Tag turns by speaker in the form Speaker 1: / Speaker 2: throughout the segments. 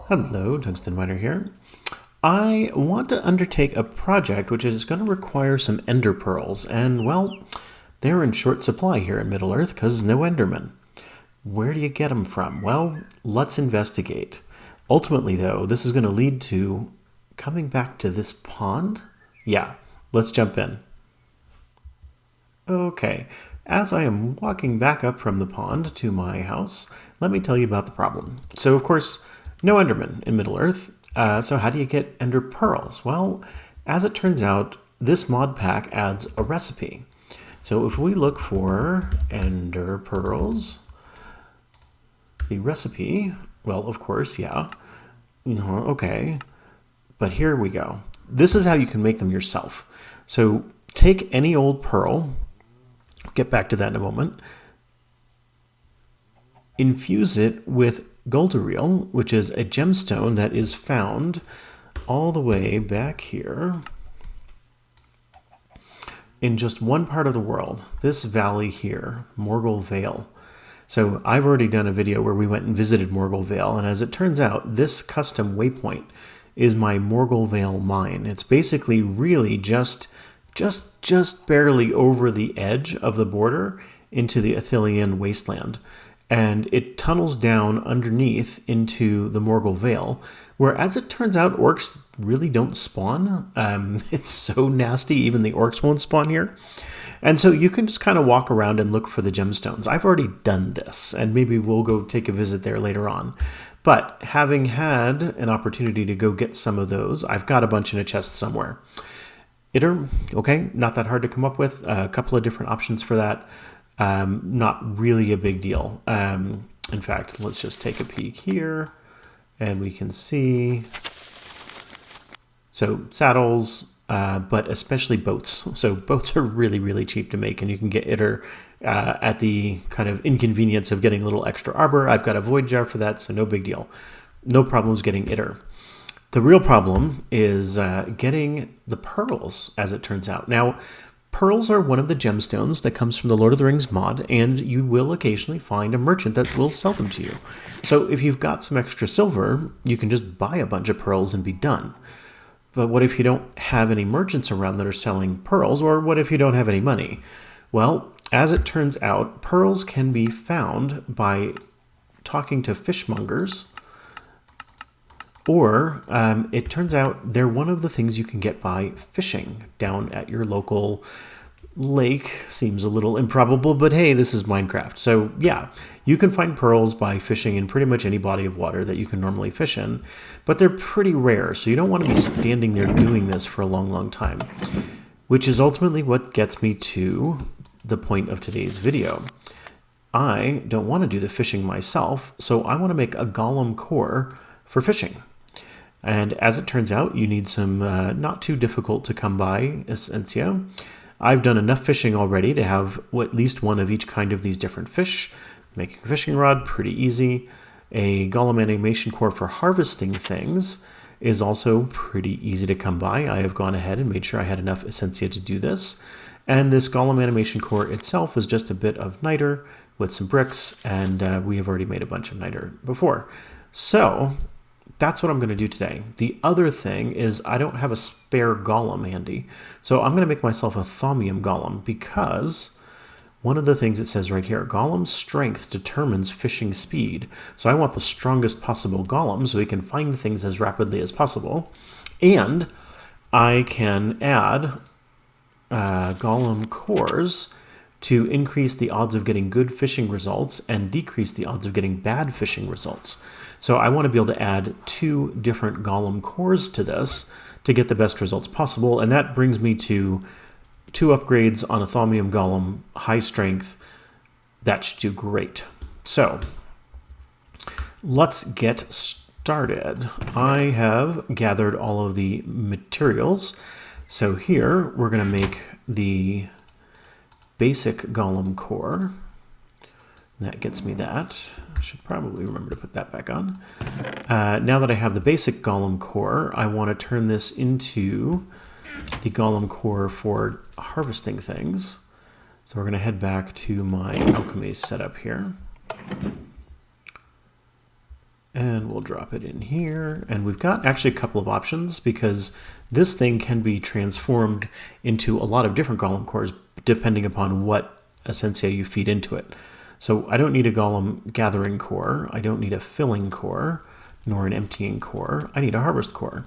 Speaker 1: Hello, Tungsten Miner here. I want to undertake a project which is going to require some ender pearls, and well, they're in short supply here in Middle-earth because no endermen. Where do you get them from? Well, let's investigate. Ultimately, though, this is going to lead to coming back to this pond? Yeah, let's jump in. Okay, as I am walking back up from the pond to my house, let me tell you about the problem. So, of course, no Enderman in Middle-earth. So how do you get Ender Pearls? Well, as it turns out, this mod pack adds a recipe. So if we look for Ender Pearls, the recipe, well, of course, yeah. Okay, but here we go. This is how you can make them yourself. So take any old pearl, get back to that in a moment, infuse it with Golderiel, which is a gemstone that is found all the way back here in just one part of the world, this valley here, Morgul Vale. So I've already done a video where we went and visited Morgul Vale, and as it turns out, this custom waypoint is my Morgul Vale mine. It's basically really just barely over the edge of the border into the Athelian wasteland. And it tunnels down underneath into the Morgul Vale, where, as it turns out, orcs really don't spawn. It's so nasty, even the orcs won't spawn here. And so you can just kind of walk around and look for the gemstones. I've already done this, and maybe we'll go take a visit there later on. But having had an opportunity to go get some of those, I've got a bunch in a chest somewhere. Okay, not that hard to come up with. A couple of different options for that. Not really a big deal. In fact, let's just take a peek here and we can see. So saddles, but especially boats. So boats are really, really cheap to make, and you can get Itter at the kind of inconvenience of getting a little extra arbor. I've got a void jar for that, so no big deal. No problems getting Itter. The real problem is getting the pearls, as it turns out. Now, pearls are one of the gemstones that comes from the Lord of the Rings mod, and you will occasionally find a merchant that will sell them to you. So if you've got some extra silver, you can just buy a bunch of pearls and be done. But what if you don't have any merchants around that are selling pearls, or what if you don't have any money? Well, as it turns out, pearls can be found by talking to fishmongers, or it turns out they're one of the things you can get by fishing down at your local lake. Seems a little improbable, but hey, this is Minecraft. So yeah, you can find pearls by fishing in pretty much any body of water that you can normally fish in, but they're pretty rare, so you don't want to be standing there doing this for a long, long time, which is ultimately what gets me to the point of today's video. I don't want to do the fishing myself, so I want to make a golem core for fishing. And as it turns out, you need some not too difficult to come by essentia. I've done enough fishing already to have at least one of each kind of these different fish. Making a fishing rod, pretty easy. A golem animation core for harvesting things is also pretty easy to come by. I have gone ahead and made sure I had enough essentia to do this. And this golem animation core itself is just a bit of niter with some bricks, and we have already made a bunch of niter before. So that's what I'm going to do today. The other thing is I don't have a spare golem handy, so I'm going to make myself a thaumium golem, because one of the things it says right here, golem strength determines fishing speed. So I want the strongest possible golem so we can find things as rapidly as possible, and I can add golem cores to increase the odds of getting good fishing results and decrease the odds of getting bad fishing results. So I want to be able to add 2 different golem cores to this to get the best results possible, and that brings me to 2 upgrades on a thaumium golem, high strength. That should do great. So let's get started. I have gathered all of the materials. So here we're going to make the basic golem core. That gets me that. I should probably remember to put that back on. Now that I have the basic golem core, I want to turn this into the golem core for harvesting things. So we're going to head back to my alchemy setup here. And we'll drop it in here. And we've got actually a couple of options because this thing can be transformed into a lot of different golem cores depending upon what essentia you feed into it. So I don't need a golem gathering core. I don't need a filling core, nor an emptying core. I need a harvest core.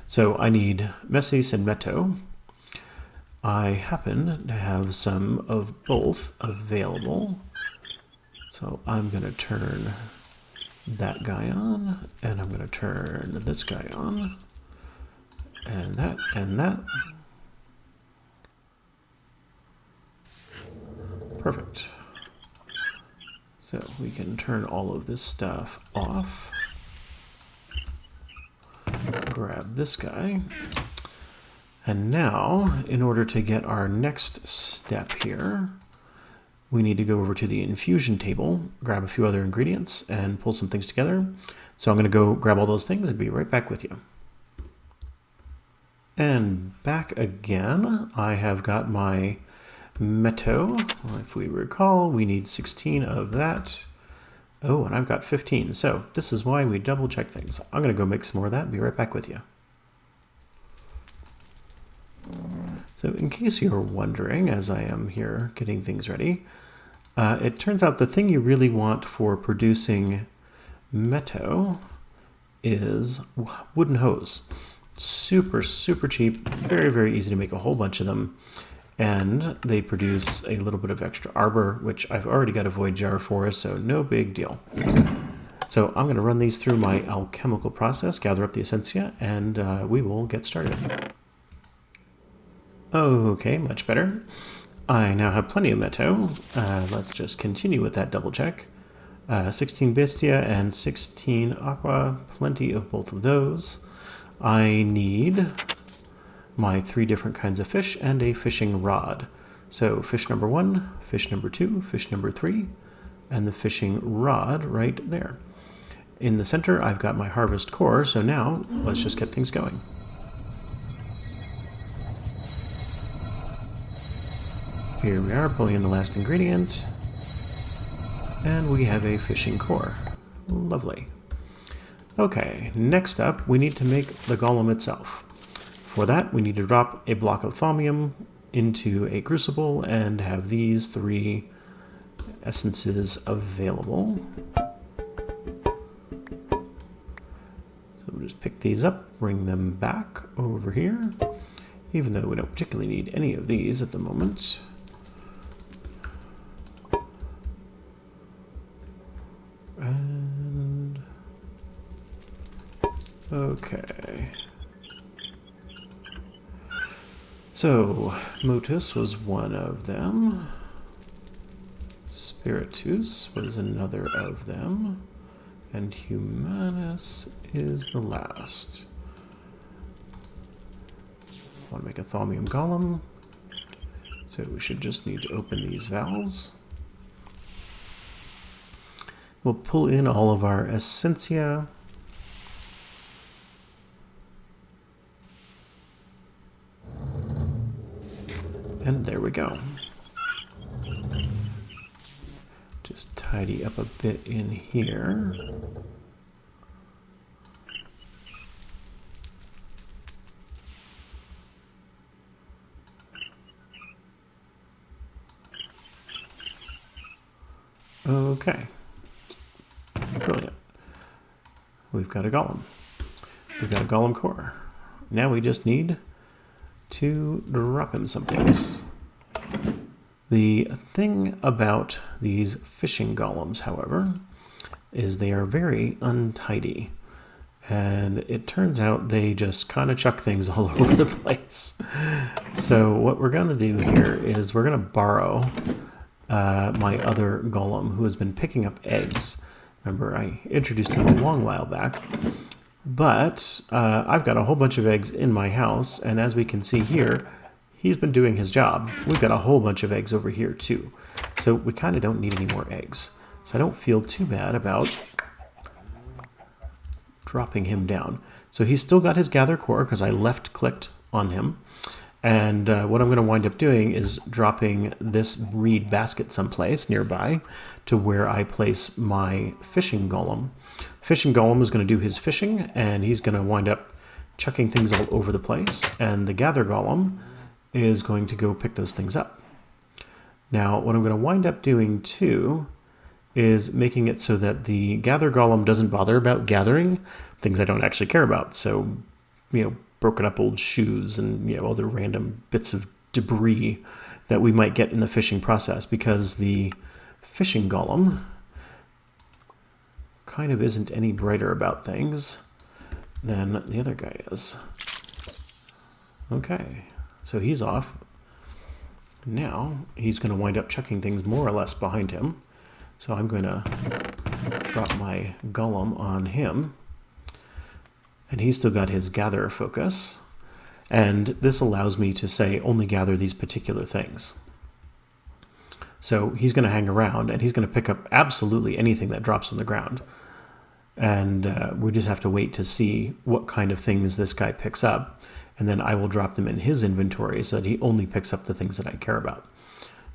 Speaker 1: So I need Messis and Meto. I happen to have some of both available. So I'm going to turn that guy on, and I'm going to turn this guy on, and that, and that. Perfect. So we can turn all of this stuff off. Grab this guy. And now, in order to get our next step here, we need to go over to the infusion table, grab a few other ingredients, and pull some things together. So I'm going to go grab all those things and be right back with you. And back again, I have got my Meto. If we recall, we need 16 of that. Oh, and I've got 15. So this is why we double check things. I'm going to go make some more of that and be right back with you. So in case you're wondering, as I am here getting things ready, it turns out the thing you really want for producing Meto is wooden hose. Super, super cheap, very, very easy to make a whole bunch of them. And they produce a little bit of extra arbor, which I've already got a void jar for, so no big deal. So I'm going to run these through my alchemical process, gather up the essentia, and we will get started. Okay, much better. I now have plenty of Meto. Let's just continue with that double check. 16 Bestia and 16 Aqua, plenty of both of those. I need my 3 different kinds of fish and a fishing rod. So fish number 1, fish number 2, fish number 3, and the fishing rod right there. In the center, I've got my harvest core, so now let's just get things going. Here we are, pulling in the last ingredient, and we have a fishing core. Lovely. Okay, next up, we need to make the golem itself. For that, we need to drop a block of thaumium into a crucible and have these 3 essences available. So we'll just pick these up, bring them back over here, even though we don't particularly need any of these at the moment. And okay. So Motus was one of them. Spiritus was another of them. And Humanus is the last. I want to make a thaumium golem. So we should just need to open these valves. We'll pull in all of our essentia. And there we go. Just tidy up a bit in here. Okay. Brilliant. We've got a golem. We've got a golem core. Now we just need to drop him some things. The thing about these fishing golems, however, is they are very untidy. And it turns out they just kind of chuck things all over the place. So what we're going to do here is we're going to borrow my other golem who has been picking up eggs. Remember, I introduced him a long while back. But I've got a whole bunch of eggs in my house, and as we can see here, he's been doing his job. We've got a whole bunch of eggs over here too. So we kind of don't need any more eggs. So I don't feel too bad about dropping him down. So he's still got his gather core because I left-clicked on him. And what I'm going to wind up doing is dropping this reed basket someplace nearby to where I place my fishing golem. Fishing golem is going to do his fishing, and he's going to wind up chucking things all over the place. And the gather golem is going to go pick those things up. Now, what I'm going to wind up doing too is making it so that the gather golem doesn't bother about gathering things I don't actually care about. So, broken up old shoes and other random bits of debris that we might get in the fishing process, because the fishing golem kind of isn't any brighter about things than the other guy is. Okay, so he's off. Now he's going to wind up chucking things more or less behind him. So I'm going to drop my golem on him. And he's still got his gather focus. And this allows me to say only gather these particular things. So he's going to hang around and he's going to pick up absolutely anything that drops on the ground. And we just have to wait to see what kind of things this guy picks up. And then I will drop them in his inventory so that he only picks up the things that I care about.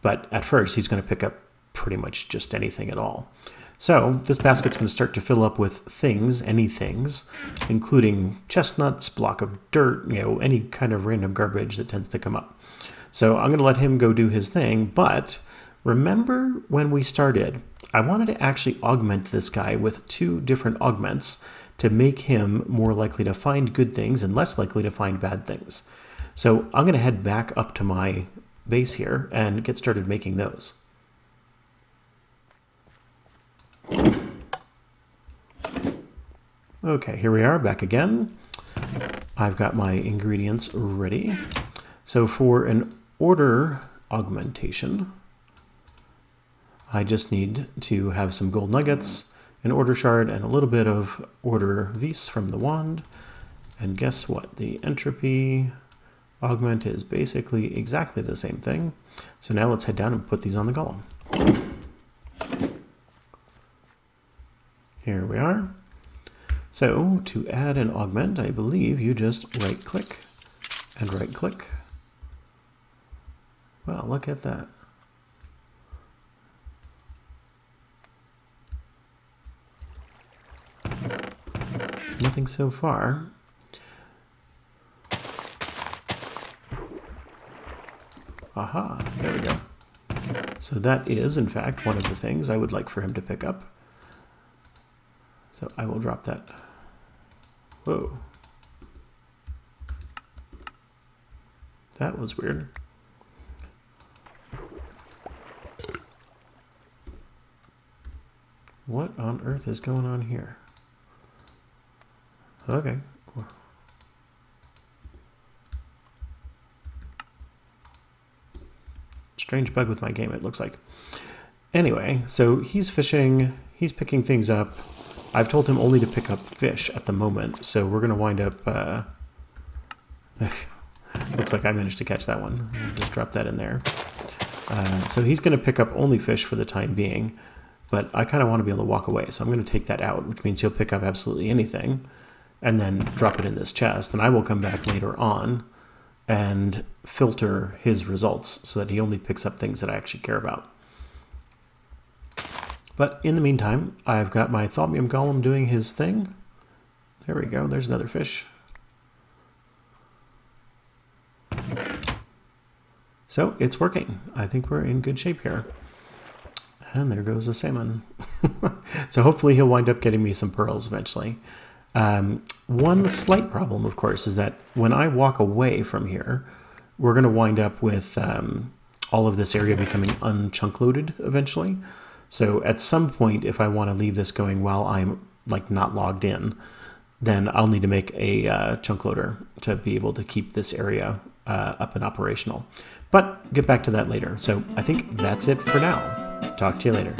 Speaker 1: But at first, he's going to pick up pretty much just anything at all. So this basket's going to start to fill up with things, any things, including chestnuts, block of dirt, any kind of random garbage that tends to come up. So I'm going to let him go do his thing. But remember when we started, I wanted to actually augment this guy with 2 different augments to make him more likely to find good things and less likely to find bad things. So I'm going to head back up to my base here and get started making those. Okay, here we are back again. I've got my ingredients ready. So for an order augmentation, I just need to have some gold nuggets, an order shard, and a little bit of order vis from the wand. And guess what? The entropy augment is basically exactly the same thing. So now let's head down and put these on the golem. Here we are. So to add an augment, I believe you just right-click and right-click. Well, look at that. Nothing so far. Aha, there we go. So that is, in fact, one of the things I would like for him to pick up. So I will drop that. Whoa. That was weird. What on earth is going on here? Okay. Strange bug with my game, it looks like. Anyway, so he's fishing, he's picking things up. I've told him only to pick up fish at the moment, so we're going to wind up... looks like I managed to catch that one. I'll just drop that in there. So he's going to pick up only fish for the time being, but I kind of want to be able to walk away, so I'm going to take that out, which means he'll pick up absolutely anything, and then drop it in this chest, and I will come back later on and filter his results so that he only picks up things that I actually care about. But in the meantime, I've got my Thaumium Golem doing his thing. There we go, there's another fish. So it's working. I think we're in good shape here. And there goes the salmon. So hopefully he'll wind up getting me some pearls eventually. One slight problem, of course, is that when I walk away from here, we're going to wind up with all of this area becoming unchunk loaded eventually. So at some point, if I want to leave this going while I'm not logged in, then I'll need to make a chunk loader to be able to keep this area up and operational. But get back to that later. So I think that's it for now. Talk to you later.